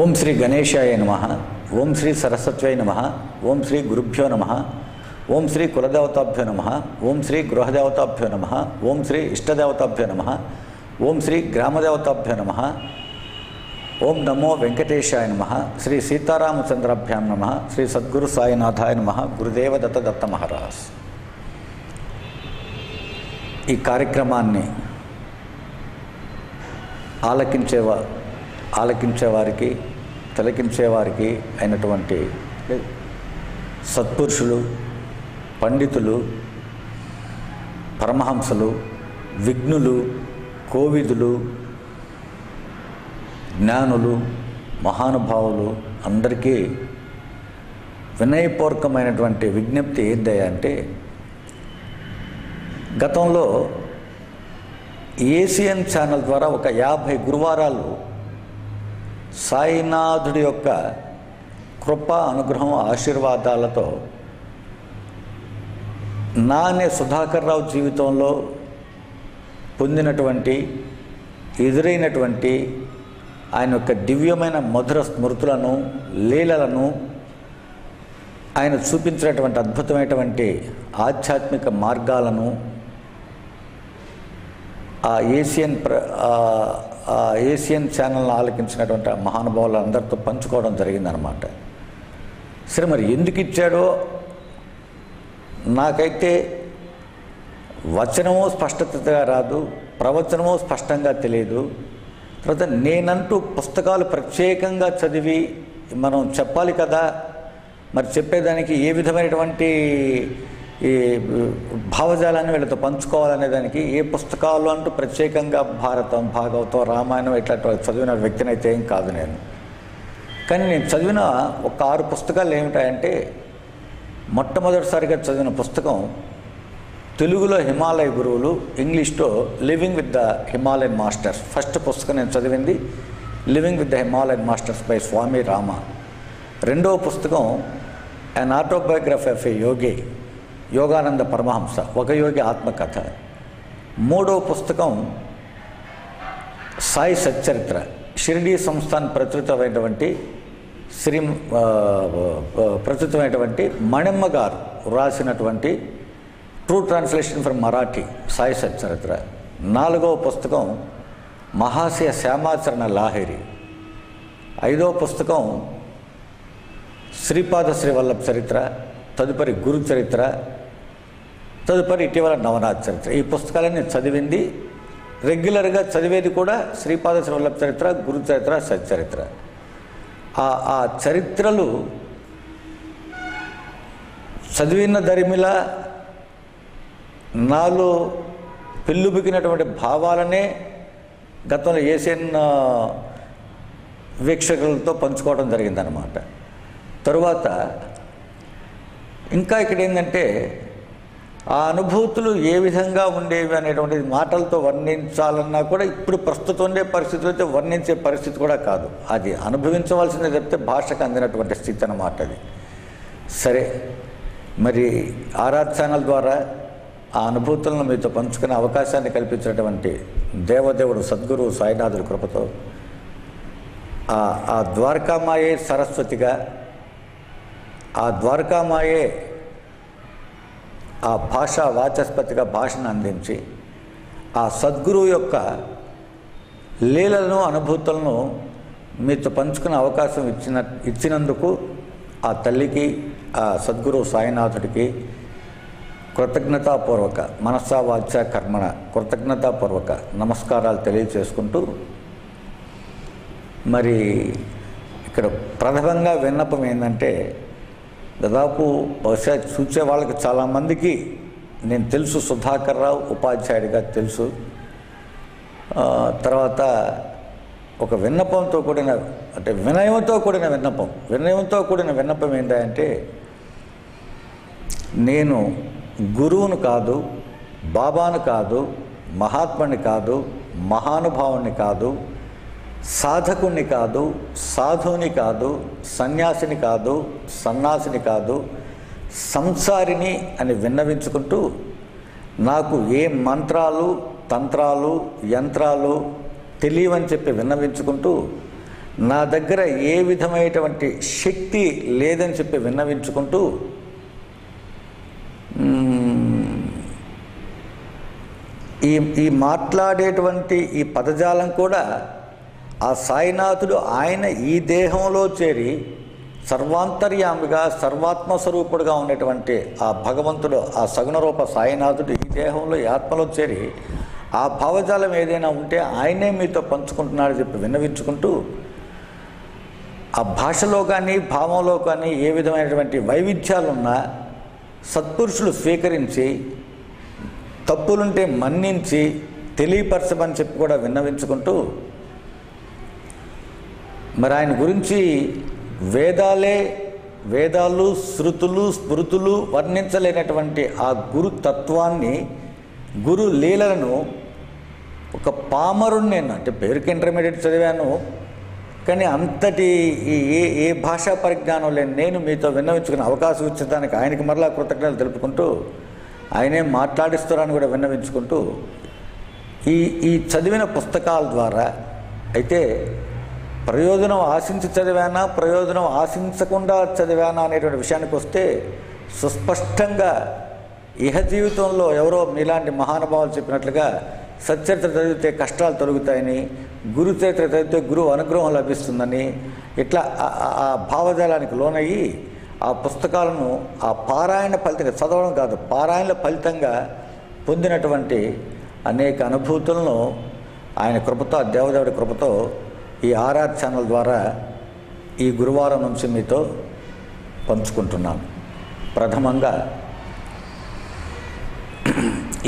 ఓం శ్రీ గణేశాయ నమః. ఓం శ్రీ సరస్వత్యై నమః. ఓం శ్రీ గురుభ్యో నమః. ఓం శ్రీ కులదేవతాభ్యో నమః. ఓం శ్రీ గృహదేవతాభ్యో నమః. ఓం శ్రీ ఇష్టదేవతాభ్యో నమః. ఓం శ్రీ గ్రామదేవతాభ్యో నమః. ఓం నమో వెంకటేశాయ నమః. శ్రీ సీతారామచంద్రాభ్యాం నమః. శ్రీ సద్గురు సాయినాథాయ నమః. గురుదేవ దత్త మహారాజ్. ఈ కార్యక్రమాన్ని ఆలకించేవారికి తిలకించేవారికి అయినటువంటి సత్పురుషులు, పండితులు, పరమహంసలు, విఘ్నులు, కోవిదులు, జ్ఞానులు, మహానుభావులు అందరికీ వినయపూర్వకమైనటువంటి విజ్ఞప్తి ఏందయ్యా అంటే, గతంలో ఏసియన్ ఛానల్ ద్వారా ఒక 50 గురువారాలు సాయినాథుడి యొక్క కృప, అనుగ్రహం, ఆశీర్వాదాలతో నానే సుధాకర్ రావు జీవితంలో పొందినటువంటి, ఎదురైనటువంటి ఆయన యొక్క దివ్యమైన మధుర స్మృతులను, లీలలను, ఆయన చూపించినటువంటి అద్భుతమైనటువంటి ఆధ్యాత్మిక మార్గాలను ఆ ఏసియన్ ఛానల్ని ఆలకించినటువంటి మహానుభావులు అందరితో పంచుకోవడం జరిగిందనమాట. సరే, మరి ఎందుకు ఇచ్చాడో నాకైతే వచనము స్పష్టతగా రాదు, ప్రవచనము స్పష్టంగా తెలియదు. తర్వాత నేనంటూ పుస్తకాలు ప్రత్యేకంగా చదివి మనం చెప్పాలి కదా, మరి చెప్పేదానికి ఏ విధమైనటువంటి ఈ భావజాలాన్ని వీళ్ళతో పంచుకోవాలనే దానికి ఏ పుస్తకాలు అంటూ ప్రత్యేకంగా భారతం, భాగవతం, రామాయణం ఇట్లాంటి చదివిన వ్యక్తిని అయితే ఏం కాదు నేను. కానీ నేను చదివిన ఒక 6 పుస్తకాలు ఏమిటాయంటే, మొట్టమొదటిసారిగా చదివిన పుస్తకం తెలుగులో హిమాలయ గురువులు, ఇంగ్లీష్లో living with the Himalayan masters. First పుస్తకం నేను చదివింది living with the Himalayan masters by Swami Rama. రెండవ పుస్తకం an autobiography of a yogi, Yogananda Paramahansa, ఒక యోగి ఆత్మకథ. మూడవ పుస్తకం సాయి సచ్చరిత్ర, షిరిడీ సంస్థాన్ ప్రచురితమైనటువంటి మణిమ్మ గారు రాసినటువంటి true translation from Marathi Sai Satcharitra. నాలుగవ పుస్తకం మహాశయ శ్యామాచరణ లాహిరి. ఐదవ పుస్తకం శ్రీపాద శ్రీవల్లభ చరిత్ర, తదుపరి గురు చరిత్ర, తదుపరి ఇటీవల నవనాథ్ చరిత్ర. ఈ పుస్తకాలన్నీ చదివింది, రెగ్యులర్గా చదివేది కూడా శ్రీపాద శ్రీవల్లభ చరిత్ర, గురు చరిత్ర, సచ్చరిత్ర. ఆ చరిత్రలు చదివిన దరిమిల నాలో పెళ్ళుబికినటువంటి భావాలనే గతంలో ఏసియన్ వీక్షకులతో పంచుకోవడం జరిగిందనమాట. తరువాత ఇంకా ఇక్కడ ఏంటంటే, ఆ అనుభూతులు ఏ విధంగా ఉండేవి అనేటువంటిది మాటలతో వర్ణించాలన్నా కూడా ఇప్పుడు ప్రస్తుతం ఉండే పరిస్థితులు అయితే వర్ణించే పరిస్థితి కూడా కాదు. అది అనుభవించవలసిందే చెప్తే భాషకు అందినటువంటి స్థితి అన్నమాట అది. సరే, మరి ఆరాధ ఛానల్ ద్వారా ఆ అనుభూతులను మీతో పంచుకునే అవకాశాన్ని కల్పించినటువంటి దేవదేవుడు సద్గురు సాయినాథుడి కృపతో ఆ ద్వారకామాయే సరస్వతిగా, ఆ ద్వారకామాయే ఆ భాషా వాచస్పతిగా భాషను అందించి, ఆ సద్గురువు యొక్క లీలలను, అనుభూతులను మీతో పంచుకునే అవకాశం ఇచ్చినందుకు ఆ తల్లికి, ఆ సద్గురువు సాయినాథుడికి కృతజ్ఞతాపూర్వక, మనసా వాచ కర్మణ కృతజ్ఞతాపూర్వక నమస్కారాలు తెలియచేసుకుంటూ, మరి ఇక్కడ ప్రథమంగా విన్నపం ఏంటంటే, దాదాపు బహుశా చూసే వాళ్ళకి చాలామందికి నేను తెలుసు, సుధాకర్ రావు ఉపాధ్యాయుడిగా తెలుసు. తర్వాత ఒక విన్నపంతో కూడిన, అంటే వినయంతో కూడిన విన్నపం ఏంటంటే, నేను గురువును కాదు, బాబాను కాదు, మహాత్ముని కాదు, మహానుభావుని కాదు, సాధకుని కాదు, సాధుని కాదు, సన్యాసిని కాదు, సన్నాసిని కాదు, సంసారిని అని విన్నవించుకుంటూ, నాకు ఏ మంత్రాలు, తంత్రాలు, యంత్రాలు తెలియవని చెప్పి విన్నవించుకుంటూ, నా దగ్గర ఏ విధమైనటువంటి శక్తి లేదని చెప్పి విన్నవించుకుంటూ ఈ మాట్లాడేటువంటి ఈ పదజాలం కూడా ఆ సాయినాథుడు ఆయన ఈ దేహంలో చేరి సర్వాంతర్యామిగా సర్వాత్మస్వరూపుడుగా ఉన్నటువంటి ఆ భగవంతుడు, ఆ సగుణరూప సాయినాథుడు ఈ దేహంలో ఈ ఆత్మలో చేరి ఆ భావజాలం ఏదైనా ఉంటే ఆయనే మీతో పంచుకుంటున్నాడని చెప్పి విన్నవించుకుంటూ ఆ భాషలో కానీ భావంలో కానీ ఏ విధమైనటువంటి వైవిధ్యాలున్నా సత్పురుషులు స్వీకరించి తప్పులుంటే మన్నించి తెలియపరచమని చెప్పి కూడా విన్నవించుకుంటూ మరి ఆయన గురించి వేదాలు శృతులు స్మృతులు వర్ణించలేనటువంటి ఆ గురు తత్వాన్ని, గురు లీలలను ఒక పామరుణ్ణి నేను, అంటే పేరుకి ఇంటర్మీడియట్ చదివాను కానీ అంతటి ఏ భాషా పరిజ్ఞానం లేని నేను మీతో విన్నవించుకునే అవకాశం ఇచ్చడానికి ఆయనకి మరలా కృతజ్ఞతలు తెలుపుకుంటూ ఆయనే మాట్లాడిస్తారని కూడా విన్నవించుకుంటూ ఈ చదివిన పుస్తకాల ద్వారా అయితే ప్రయోజనం ఆశించి చదివానా, ప్రయోజనం ఆశించకుండా చదివానా అనేటువంటి విషయానికి వస్తే సుస్పష్టంగా ఇహ జీవితంలో ఎవరో మీలాంటి మహానుభావులు చెప్పినట్లుగా సచ్చరిత్ర చదివితే కష్టాలు తొలగుతాయని, గురు చరిత్ర చదివితే గురువు అనుగ్రహం లభిస్తుందని, ఇట్లా ఆ భావజాలానికి లోనయ్యి ఆ పుస్తకాలను ఆ పారాయణ ఫలితంగా చదవడం కాదు, పారాయణ ఫలితంగా పొందినటువంటి అనేక అనుభూతులను ఆయన కృపతో, దేవదేవుడి కృపతో ఈ ఆర్ఆర్ ఛానల్ ద్వారా ఈ గురువారం నుంచి మీతో పంచుకుంటున్నాను. ప్రథమంగా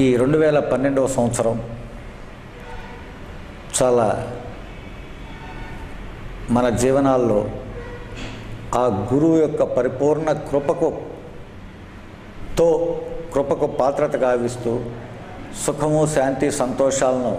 ఈ 2012వ సంవత్సరం చాలా మన జీవనాల్లో ఆ గురువు యొక్క పరిపూర్ణ కృపకు పాత్రత గావిస్తూ సుఖము, శాంతి, సంతోషాలను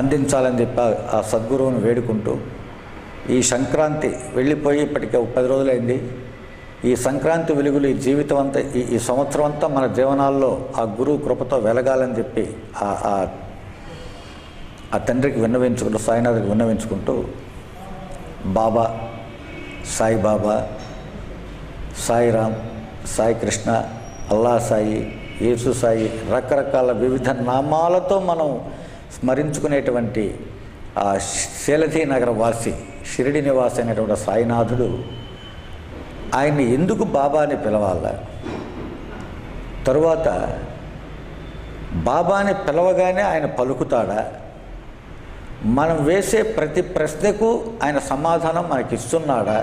అందించాలని చెప్పి ఆ సద్గురువును వేడుకుంటూ ఈ సంక్రాంతి వెళ్ళిపోయి ఇప్పటికే 10 రోజులైంది. ఈ సంక్రాంతి వెలుగులు ఈ జీవితం అంతా, ఈ సంవత్సరం అంతా మన జీవనాల్లో ఆ గురువు కృపతో వెలగాలని చెప్పి ఆ తండ్రికి విన్నవించుకుంటూ, సాయినాథుడికి విన్నవించుకుంటూ బాబా, సాయిబాబా, సాయిరామ్, సాయి కృష్ణ, అల్లా సాయి, యేసు సాయి, రకరకాల వివిధ నామాలతో మనం స్మరించుకునేటువంటి ఆ శీలధీ నగర వాసి, షిరిడి నివాసి అయినటువంటి సాయినాథుడు ఆయన్ని ఎందుకు బాబా అని పిలవాల, తరువాత బాబాని పిలవగానే ఆయన పలుకుతాడా, మనం వేసే ప్రతి ప్రశ్నకు ఆయన సమాధానం మనకిస్తున్నాడా,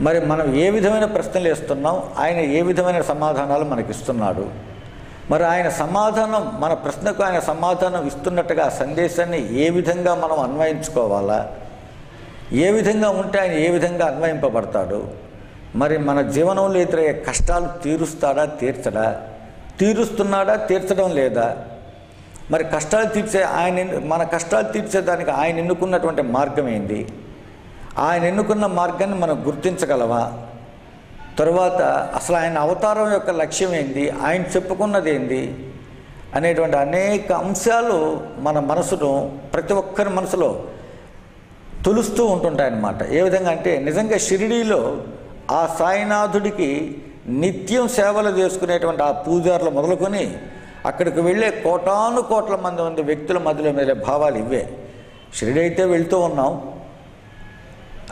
మరి మనం ఏ విధమైన ప్రశ్నలు వేస్తున్నాం, ఆయన ఏ విధమైన సమాధానాలు మనకిస్తున్నాడు, మరి ఆయన సమాధానం, మన ప్రశ్నకు ఆయన సమాధానం ఇస్తున్నట్టుగా సందేశాన్ని ఏ విధంగా మనం అన్వయించుకోవాలా, ఏ విధంగా ఉంటే ఆయన ఏ విధంగా అన్వయింపబడతాడు, మరి మన జీవనంలో ఎదురయ్యే కష్టాలు తీరుస్తాడా, తీరుస్తున్నాడా, తీర్చడం లేదా, మరి కష్టాలు తీర్చే మన కష్టాలు తీర్చేదానికి ఆయన ఎన్నుకున్నటువంటి మార్గం ఏంది, ఆయన ఎన్నుకున్న మార్గాన్ని మనం గుర్తించగలవా, తరువాత అసలు ఆయన అవతారం యొక్క లక్ష్యం ఏంది, ఆయన చెప్పుకున్నది ఏంది అనేటువంటి అనేక అంశాలు మన మనసును, ప్రతి ఒక్కరి మనసులో తొలుస్తూ ఉంటుంటాయన్నమాట. ఏ విధంగా అంటే నిజంగా షిరిడీలో ఆ సాయినాథుడికి నిత్యం సేవలు చేసుకునేటువంటి ఆ పూజారులు మొదలుకొని అక్కడికి వెళ్ళే కోటాను కోట్ల మంది వ్యక్తుల మధ్యలో మీద భావాలు ఇవే. షిరిడి అయితే వెళ్తూ ఉన్నాం,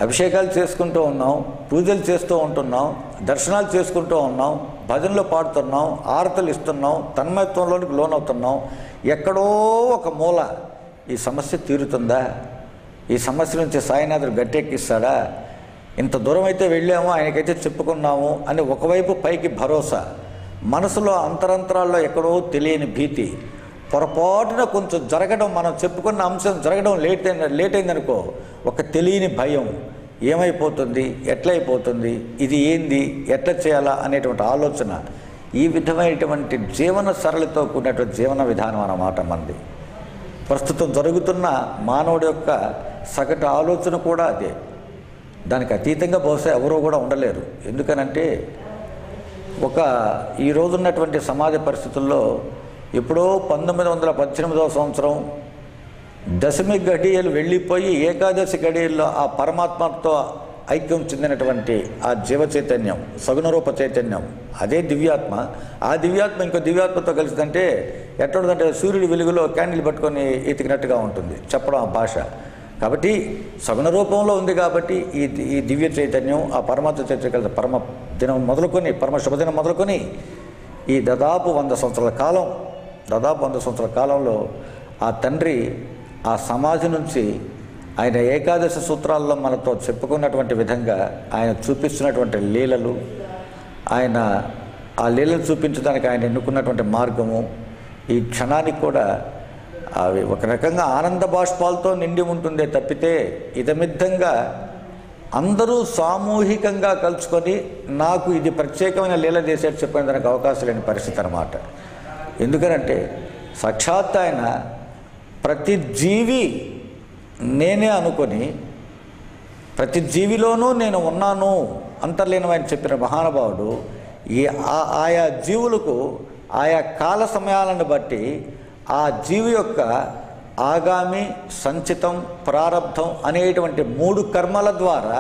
అభిషేకాలు చేసుకుంటూ ఉన్నాం, పూజలు చేస్తూ ఉంటున్నాం, దర్శనాలు చేసుకుంటూ ఉన్నాం, భజనలు పాడుతున్నాం, ఆరతలు ఇస్తున్నాం, తన్మయత్వంలోనికి లోనవుతున్నాం. ఎక్కడో ఒక మూల ఈ సమస్య తీరుతుందా, ఈ సమస్య నుంచి సాయినాథుడు గట్టెక్కిస్తాడా, ఇంత దూరం అయితే వెళ్ళాము, ఆయనకైతే చెప్పుకున్నాము అని ఒకవైపు పైకి భరోసా, మనసులో అంతరంతరాల్లో ఎక్కడో తెలియని భీతి, పొరపాటున కొంచెం జరగడం, మనం చెప్పుకున్న అంశం జరగడం లేట్ అయిందనుకో ఒక తెలియని భయం, ఏమైపోతుంది, ఎట్లయిపోతుంది, ఇది ఏంది, ఎట్లా చేయాలా అనేటువంటి ఆలోచన. ఈ విధమైనటువంటి జీవన సరళితో కూడినటువంటి జీవన విధానం అన్నమాట మనది. ప్రస్తుతం జరుగుతున్న మానవుడి యొక్క సగటు ఆలోచన కూడా అదే. దానికి అతీతంగా బహుశా ఎవరో కూడా ఉండలేరు. ఎందుకనంటే ఈ రోజున్నటువంటి సమాజ పరిస్థితుల్లో ఎప్పుడో 1918వ సంవత్సరం దశమి ఘడియలు వెళ్ళిపోయి ఏకాదశి ఘడియల్లో ఆ పరమాత్మతో ఐక్యం చెందినటువంటి ఆ జీవ చైతన్యం, సగుణరూప చైతన్యం, అదే దివ్యాత్మ. ఆ దివ్యాత్మ ఇంకో దివ్యాత్మతో కలిసిందంటే ఎట్లుంటుందంటే సూర్యుడి వెలుగులో క్యాండిల్ పట్టుకొని ఎతికినట్టుగా ఉంటుంది చెప్పడం ఆ భాష. కాబట్టి సగుణ రూపంలో ఉంది కాబట్టి ఈ దివ్య చైతన్యం ఆ పరమాత్మ చైతన్యం కలిసి పరమ దినం మొదలుకొని, పరమ శుభదినం మొదలుకొని ఈ దాదాపు 100 సంవత్సరాల కాలం, దాదాపు 100 సంవత్సరాల కాలంలో ఆ తండ్రి ఆ సమాధి నుంచి ఆయన ఏకాదశి సూత్రాల్లో మనతో చెప్పుకున్నటువంటి విధంగా ఆయన చూపిస్తున్నటువంటి లీలలు, ఆయన ఆ లీలలు చూపించడానికి ఆయన ఎన్నుకున్నటువంటి మార్గము, ఈ క్షణానికి కూడా అవి ఒక రకంగా ఆనంద బాష్పాలతో నిండి ఉంటుందే తప్పితే ఇదమిద్దంగా అందరూ సామూహికంగా కలుసుకొని నాకు ఇది ప్రత్యేకమైన లీల చేసేట్టు చెప్పిన దానికి అవకాశం లేని పరిస్థితి అన్నమాట. ఎందుకనంటే సాక్షాత్ ఆయన ప్రతి జీవి నేనే అనుకొని ప్రతి జీవిలోనూ నేను ఉన్నాను అంతర్లీనమని చెప్పిన మహానుభావుడు ఆయా జీవులకు ఆయా కాల సమయాలను బట్టి ఆ జీవి యొక్క ఆగామి, సంచితం, ప్రారబ్ధం అనేటువంటి 3 కర్మల ద్వారా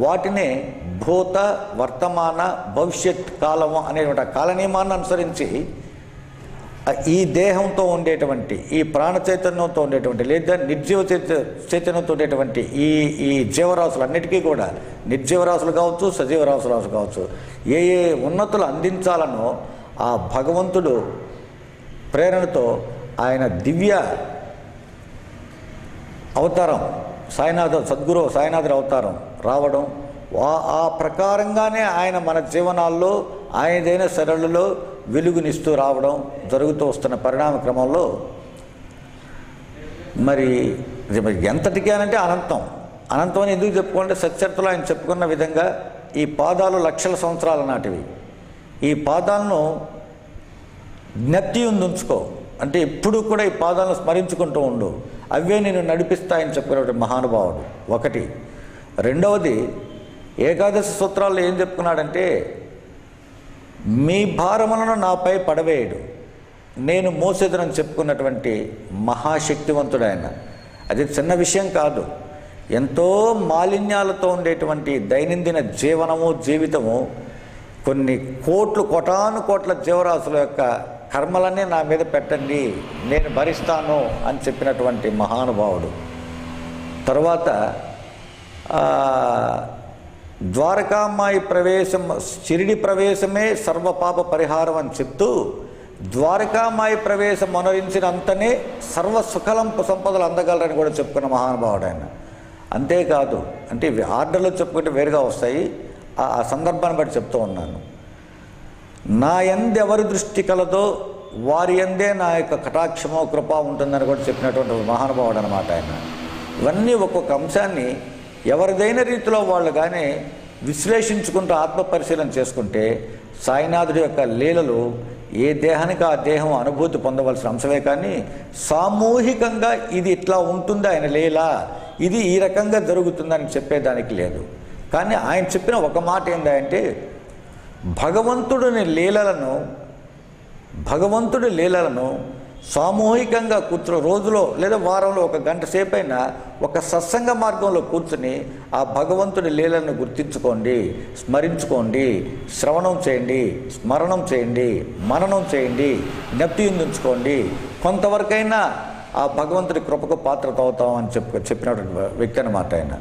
వాటినే భూత, వర్తమాన, భవిష్యత్ కాలము అనేటువంటి కాల నియమాన్ని అనుసరించి ఈ దేహంతో ఉండేటువంటి ఈ ప్రాణ చైతన్యంతో ఉండేటువంటి లేదా నిర్జీవ చైతన్యంతో ఉండేటువంటి ఈ జీవరాశులు అన్నిటికీ కూడా నిర్జీవరాశులు కావచ్చు, సజీవరాశులు కావచ్చు, ఏ ఉన్నతులు అందించాలనో ఆ భగవంతుడు ప్రేరణతో ఆయన దివ్య అవతారం సద్గురు సాయినాథుడి అవతారం రావడం, ఆ ప్రకారంగానే ఆయన మన జీవనాల్లో ఆయనదైన శరణులలో వెలుగునిస్తూ రావడం జరుగుతూ వస్తున్న పరిణామ క్రమంలో మరి ఎంతటికీ అనంటే అనంతం. అనంతం అని ఎందుకు చెప్పుకోవాలంటే సచ్చరితలో ఆయన చెప్పుకున్న విధంగా ఈ పాదాలు లక్షల సంవత్సరాల నాటివి. ఈ పాదాలను జ్ఞప్తి ఉంచుకో అంటే ఎప్పుడు కూడా ఈ పాదాలను స్మరించుకుంటూ ఉండు, అవే నేను నడిపిస్తాయని చెప్పుకునేటువంటి మహానుభావుడు ఒకటి. రెండవది ఏకాదశి సూత్రాల్లో ఏం చెప్పుకున్నాడంటే మీ భారములను నాపై పడవేయడు, నేను మోసేదనని చెప్పుకున్నటువంటి మహాశక్తివంతుడు ఆయన. అది చిన్న విషయం కాదు. ఎంతో మాలిన్యాలతో ఉండేటువంటి దైనందిన జీవితము కొన్ని కోటాను కోట్ల జీవరాశుల యొక్క కర్మలన్నీ నా మీద పెట్టండి, నేను భరిస్తాను అని చెప్పినటువంటి మహానుభావుడు. తర్వాత ద్వారకామాయి ప్రవేశం, షిరిడి ప్రవేశమే సర్వపాప పరిహారం అని చెప్తూ ద్వారకామాయి ప్రవేశం మనరించినంతనే సర్వసుఖలం సంపదలు అందగలరని కూడా చెప్పుకున్న మహానుభావుడు ఆయన. అంతేకాదు అంటే ఆర్డర్లో చెప్పుకుంటే వేరుగా వస్తాయి, ఆ సందర్భాన్ని బట్టి చెప్తూ ఉన్నాను. నా యందు ఎవరి దృష్టి కలదో వారి యందే నా యొక్క కటాక్షమో కృప ఉంటుందని కూడా చెప్పినటువంటి మహానుభావుడు అనమాట ఆయన. ఇవన్నీ ఒక్కొక్క అంశాన్ని ఎవరిదైన రీతిలో వాళ్ళు కానీ విశ్లేషించుకుంటూ ఆత్మపరిశీలన చేసుకుంటే సాయినాథుడి యొక్క లీలలు ఏ దేహానికి ఆ దేహం అనుభూతి పొందవలసిన అంశమే కానీ సామూహికంగా ఇది ఇట్లా ఉంటుంది ఆయన లీల, ఇది ఈ రకంగా జరుగుతుందని చెప్పేదానికి లేదు. కానీ ఆయన చెప్పిన ఒక మాట ఏంటంటే భగవంతుడి లీలలను సామూహికంగా కూర్చుని రోజులో లేదా వారంలో 1 గంట సేపు అయినా ఒక సత్సంగ మార్గంలో కూర్చుని ఆ భగవంతుడి లీలను గుర్తించుకోండి, స్మరించుకోండి, శ్రవణం చేయండి, స్మరణం చేయండి, మననం చేయండి, జ్ఞప్తి ఉంచుకోండి. కొంతవరకైనా ఆ భగవంతుడి కృపకు పాత్రత అవుతామని చెప్పినటువంటి వ్యక్తి అన్నమాట ఆయన.